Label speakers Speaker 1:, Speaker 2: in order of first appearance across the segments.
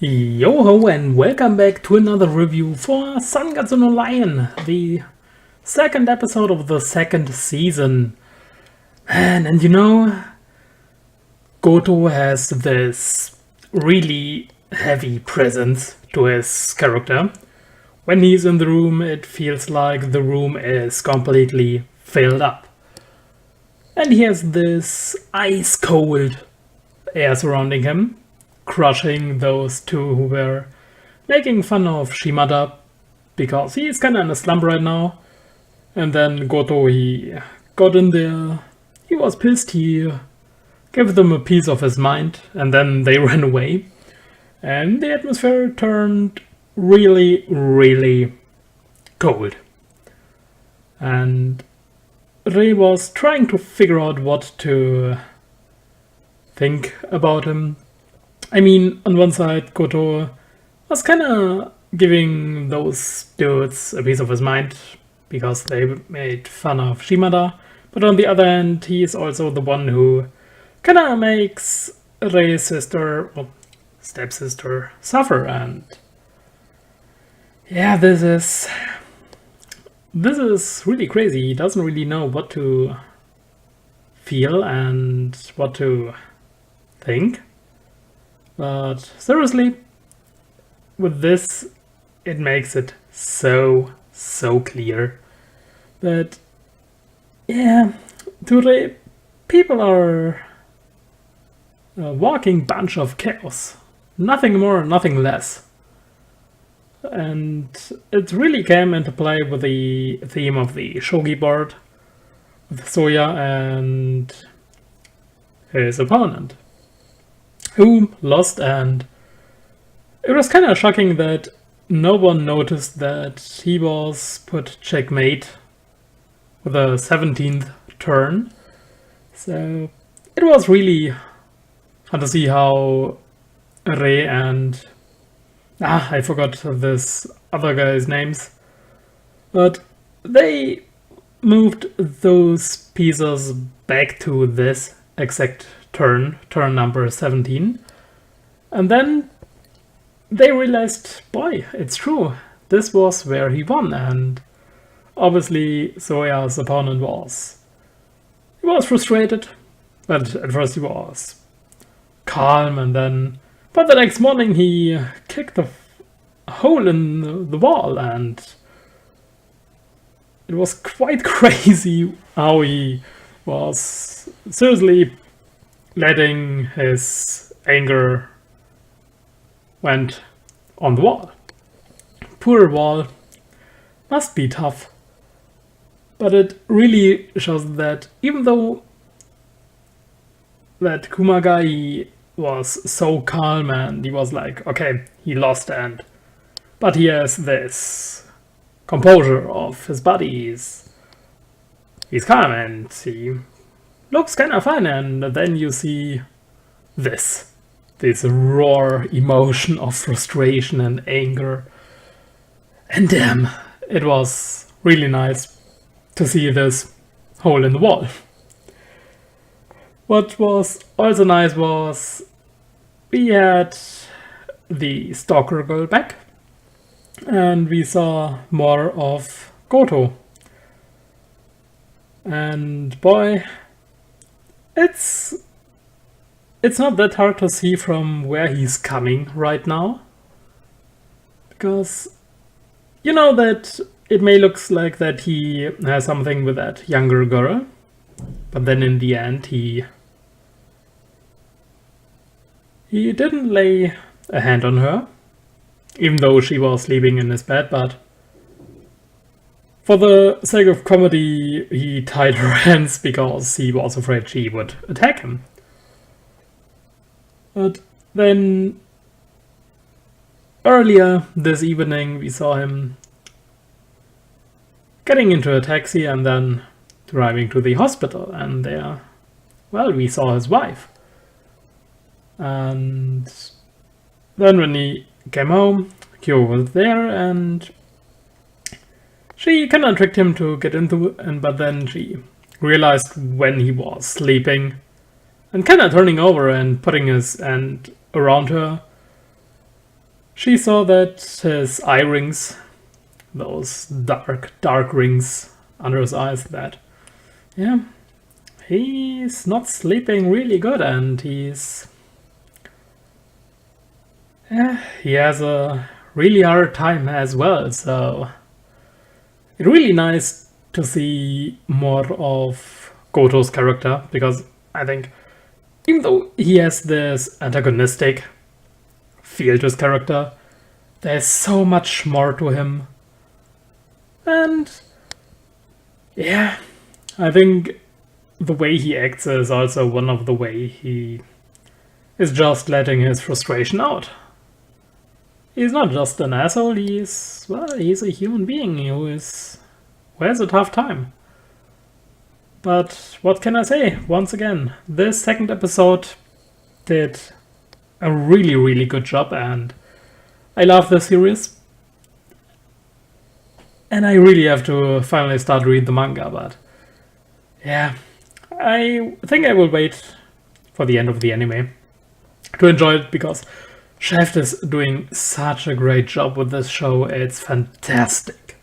Speaker 1: Yo-ho and welcome back to another review for Sangatsu no Lion, the second episode of the second season. And you know, Goto has this really heavy presence to his character. When he's in the room, it feels like the room is completely filled up. And he has this ice-cold air surrounding him, crushing those two who were making fun of Shimada because he's kinda in a slump right now. And then Goto, he got in there, he was pissed, he gave them a piece of his mind, and then they ran away. And the atmosphere turned really, really cold. And Rei was trying to figure out what to think about him. I mean, on one side, Goto was kinda giving those dudes a piece of his mind because they made fun of Shimada, but on the other hand, he's also the one who kinda makes Rei's sister, or stepsister, suffer, and yeah, this is really crazy. He doesn't really know what to feel and what to think. But seriously, with this, it makes it so clear that, yeah, today people are a walking bunch of chaos. Nothing more, nothing less. And it really came into play with the theme of the shogi board, with Soya and his opponent, who lost, and it was kind of shocking that no one noticed that he was put checkmate with the 17th turn. So it was really fun to see how Rei and I forgot this other guy's names, but they moved those pieces back to this exact turn number 17, and then they realized, boy, it's true, this was where he won. And obviously Soya's opponent was frustrated, but at first he was calm, and then but the next morning he kicked a hole in the wall, and it was quite crazy how he was seriously letting his anger went on the wall. Poor wall, must be tough. But it really shows that even though that Kumagai was so calm and he was like, okay, he lost, but he has this composure of his body, he's calm and he looks kind of fine, and then you see this raw emotion of frustration and anger, and damn, it was really nice to see this hole in the wall. What was also nice was we had the stalker girl back, and we saw more of Goto. And boy, it's not that hard to see from where he's coming right now, because you know that it may look like that he has something with that younger girl, but then in the end he didn't lay a hand on her, even though she was sleeping in his bed, but for the sake of comedy, he tied her hands because he was afraid she would attack him. But then earlier this evening we saw him getting into a taxi and then driving to the hospital, and there, well, we saw his wife. And then when he came home, Kyo was there, and she kind of tricked him to get into it, but then she realized when he was sleeping and kind of turning over and putting his hand around her, She saw that his eye rings, those dark rings under his eyes, that, yeah, he's not sleeping really good, and he has a really hard time as well. So it's really nice to see more of Goto's character, because I think even though he has this antagonistic feel to his character, there's so much more to him. And yeah, I think the way he acts is also one of the way he is just letting his frustration out. He's not just an asshole, he's a human being who has a tough time. But what can I say? Once again, this second episode did a really, really good job, and I love the series. And I really have to finally start read the manga, but yeah, I think I will wait for the end of the anime to enjoy it, because Shaft is doing such a great job with this show. It's fantastic.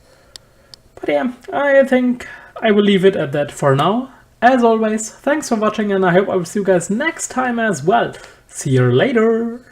Speaker 1: But yeah, I think I will leave it at that for now. As always, thanks for watching, and I hope I will see you guys next time as well. See you later!